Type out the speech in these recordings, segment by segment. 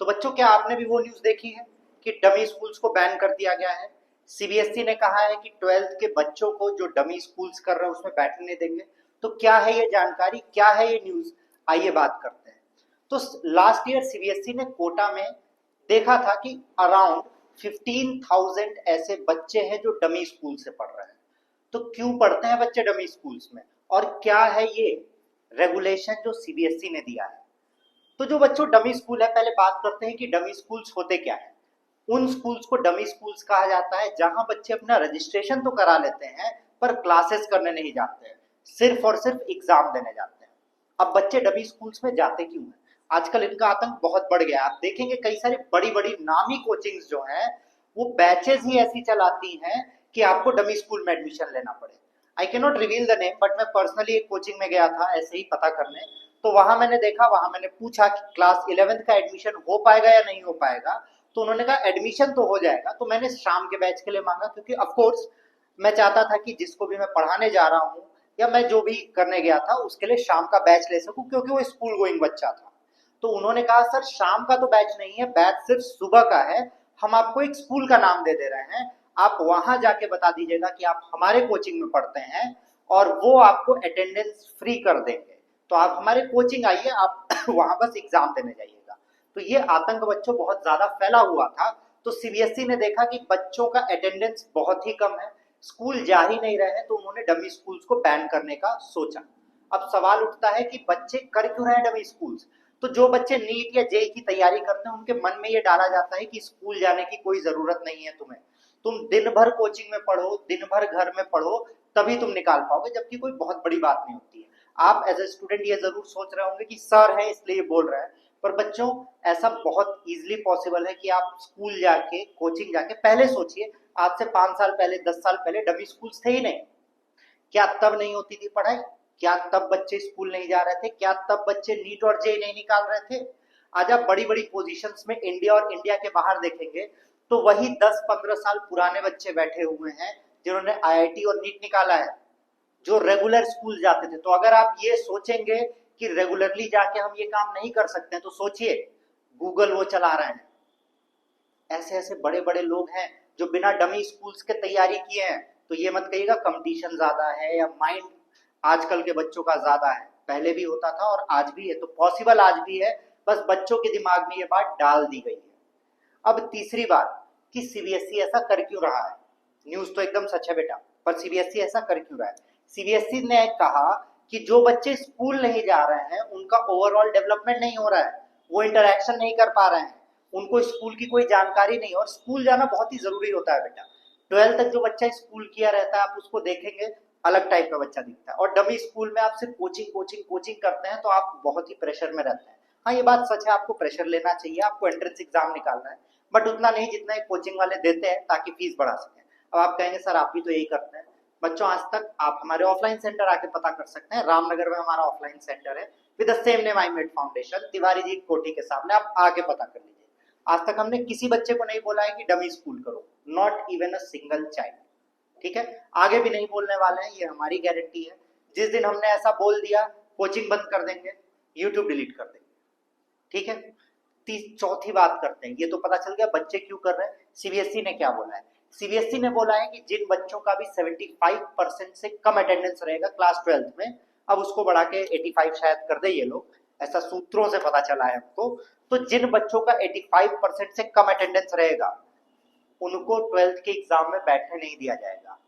तो बच्चों क्या आपने भी वो न्यूज़ देखी है कि डमी स्कूल्स को बैन कर दिया गया है? सीबीएसई ने कहा है कि 12th के बच्चों को जो डमी स्कूल्स कर रहे हैं उसमें बैठने नहीं देंगे। तो क्या है ये जानकारी, क्या है ये न्यूज़, आइए बात करते हैं। तो लास्ट ईयर सीबीएसई ने कोटा में देखा था कि अराउंड 15,000 ऐसे बच्चे हैं जो डमी स्कूल से पढ़ रहे हैं। तो क्यों पढ़ते हैं बच्चे डमी स्कूल्स में, और क्या है ये रेगुलेशन जो सीबीएसई ने दिया है? तो जो बच्चों डमी स्कूल है, पहले बात करते हैं कि डमी स्कूल्स होते क्या है। उन स्कूल्स को डमी स्कूल्स कहा जाता है जहां बच्चे अपना रजिस्ट्रेशन तो करा लेते हैं पर क्लासेस करने नहीं जाते हैं, सिर्फ और सिर्फ एग्जाम देने जाते हैं। अब बच्चे डमी स्कूल्स में जाते क्यों हैं? आजकल इनका आतंक बहुत बढ़ गया है। आप देखेंगे कई सारी बड़ी बड़ी नामी कोचिंग्स जो हैं वो बैचेस ही ऐसी चलाती हैं कि आपको डमी स्कूल में एडमिशन लेना पड़े। I can not reveal the name, but मैं पर्सनली एक कोचिंग में गया था ऐसे ही पता करने। तो वहां मैंने देखा, वहां मैंने पूछा कि क्लास 11th का एडमिशन हो पाएगा या नहीं हो पाएगा। तो उन्होंने कहा एडमिशन तो हो जाएगा। तो मैंने शाम के बैच के लिए मांगा, क्योंकि ऑफ कोर्स मैं चाहता था कि जिसको भी मैं पढ़ाने जा रहा हूँ या मैं जो भी करने गया था उसके लिए शाम का बैच ले सकूं, क्योंकि वो स्कूल गोइंग बच्चा था। तो उन्होंने कहा सर शाम का तो बैच नहीं है, बैच सिर्फ सुबह का है। हम आपको एक स्कूल का नाम दे दे रहे हैं, आप वहां जाके बता दीजिएगा कि आप हमारे कोचिंग में पढ़ते हैं और वो आपको अटेंडेंस फ्री कर देंगे। तो आप हमारे कोचिंग आइए, आप वहां बस एग्जाम देने जाइएगा। तो ये आतंक बच्चों बहुत ज्यादा फैला हुआ था। तो सीबीएसई ने देखा कि बच्चों का अटेंडेंस बहुत ही कम है, स्कूल जा ही नहीं रहे हैं, तो उन्होंने डमी स्कूल्स को बैन करने का सोचा। अब सवाल उठता है कि बच्चे कर क्यों रहे हैं डमी स्कूल्स? तो जो बच्चे नीट या जेई की तैयारी करते हैं उनके मन में ये डाला जाता है कि स्कूल जाने की कोई जरूरत नहीं है तुम्हें, तुम दिन भर कोचिंग में पढ़ो, दिन भर घर में पढ़ो, तभी तुम निकाल पाओगे, जबकि कोई बहुत बड़ी बात नहीं होती है। आप एज ए स्टूडेंट ये जरूर सोच रहे होंगे कि सर है इसलिए बोल रहे हैं, पर बच्चों ऐसा बहुत इजीली पॉसिबल है कि आप स्कूल जाके, कोचिंग जाके, पहले सोचिए आज से 5 साल पहले, 10 साल पहले डमी स्कूल्स थे ही नहीं। क्या तब नहीं होती थी पढ़ाई? क्या तब बच्चे स्कूल नहीं जा रहे थे? क्या तब बच्चे नीट और जेई नहीं निकाल रहे थे? आज आप बड़ी बड़ी पोजीशंस में इंडिया और इंडिया के बाहर देखेंगे तो वही 10-15 साल पुराने बच्चे बैठे हुए हैं जिन्होंने आईआईटी और नीट निकाला है, जो रेगुलर स्कूल जाते थे। तो अगर आप ये सोचेंगे कि रेगुलरली जाके हम ये काम नहीं कर सकते हैं, तो सोचिए गूगल वो चला रहे हैं, ऐसे ऐसे बड़े बड़े लोग हैं जो बिना डमी स्कूल्स के तैयारी किए हैं। तो ये मत कहिएगा कंपटीशन ज्यादा है या माइंड आजकल के बच्चों का ज्यादा है, पहले भी होता था और आज भी है, तो पॉसिबल आज भी है, बस बच्चों के दिमाग में ये बात डाल दी गई है। अब तीसरी बात कि सीबीएसई ऐसा कर क्यों रहा है। न्यूज तो एकदम सच है बेटा, पर सीबीएसई ऐसा कर क्यों रहा है? सीबीएसई ने कहा कि जो बच्चे स्कूल नहीं जा रहे हैं उनका ओवरऑल डेवलपमेंट नहीं हो रहा है, वो इंटरेक्शन नहीं कर पा रहे हैं, उनको स्कूल की कोई जानकारी नहीं। और स्कूल जाना बहुत ही जरूरी होता है बेटा। 12th तक जो बच्चा स्कूल किया रहता है आप उसको देखेंगे अलग टाइप का बच्चा दिखता है, और डमी स्कूल में आप सिर्फ कोचिंग कोचिंग कोचिंग करते हैं तो आप बहुत ही प्रेशर में रहते हैं। हाँ ये बात सच है, आपको प्रेशर लेना चाहिए, आपको एंट्रेंस एग्जाम निकालना है, बट उतना नहीं जितना एक कोचिंग वाले देते हैं ताकि फीस बढ़ा सकें। अब आप कहेंगे सर आप भी तो यही करते हैं। बच्चों आज तक आप हमारे ऑफलाइन सेंटर आके पता कर सकते हैं, रामनगर में हमारा ऑफलाइन सेंटर है with the same name I made foundation, Tiwari ji कोठी के सामने, आप आके पता कर लीजिए। आज तक हमने किसी बच्चे को नहीं बोला है कि डमी स्कूल करो, not even a single child. ठीक है, आगे भी नहीं बोलने वाले हैं, ये हमारी गारंटी है। जिस दिन हमने ऐसा बोल दिया कोचिंग बंद कर देंगे, यूट्यूब डिलीट कर देंगे। ठीक है, चौथी बात करते हैं, ये तो पता चल गया बच्चे क्यों कर रहे हैं। सीबीएसई ने क्या बोला है? सीबीएसई ने बोला है कि जिन बच्चों का भी 75% से कम अटेंडेंस रहेगा क्लास 12th में, अब उसको बढ़ा के 85 शायद कर दे ये लोग, ऐसा सूत्रों से पता चला है हमको। तो जिन बच्चों का 85% से कम अटेंडेंस रहेगा उनको 12th के एग्जाम में बैठने नहीं दिया जाएगा।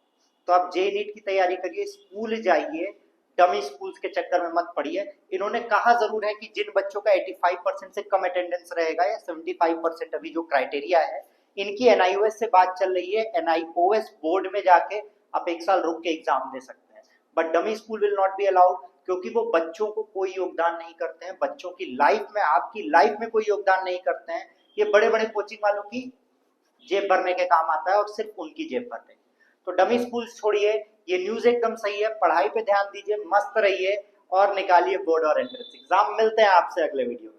तो आप जे नीट की तैयारी करिए, स्कूल जाइए, डमी स्कूल्स के चक्कर में मत पड़िए। इन्होंने कहा जरूर है कि जिन बच्चों का 85% से कम अटेंडेंस रहेगा या 75% अभी जो क्राइटेरिया है, इनकी एनआईओएस से बात चल रही है, एनआईओएस बोर्ड में जाके आप एक साल रुक के एग्जाम दे सकते हैं। But dummy school will not be allowed, क्योंकि वो बच्चों को कोई योगदान नहीं करते हैं, बच्चों की लाइफ में, आपकी लाइफ में कोई योगदान नहीं करते हैं। ये बड़े बड़े कोचिंग वालों की जेब भरने के काम आता है और सिर्फ उनकी जेब भरने। तो डमी स्कूल्स छोड़िए, ये न्यूज एकदम सही है, पढ़ाई पे ध्यान दीजिए, मस्त रहिए और निकालिए बोर्ड और एंट्रेंस एग्जाम। मिलते हैं आपसे अगले वीडियो में।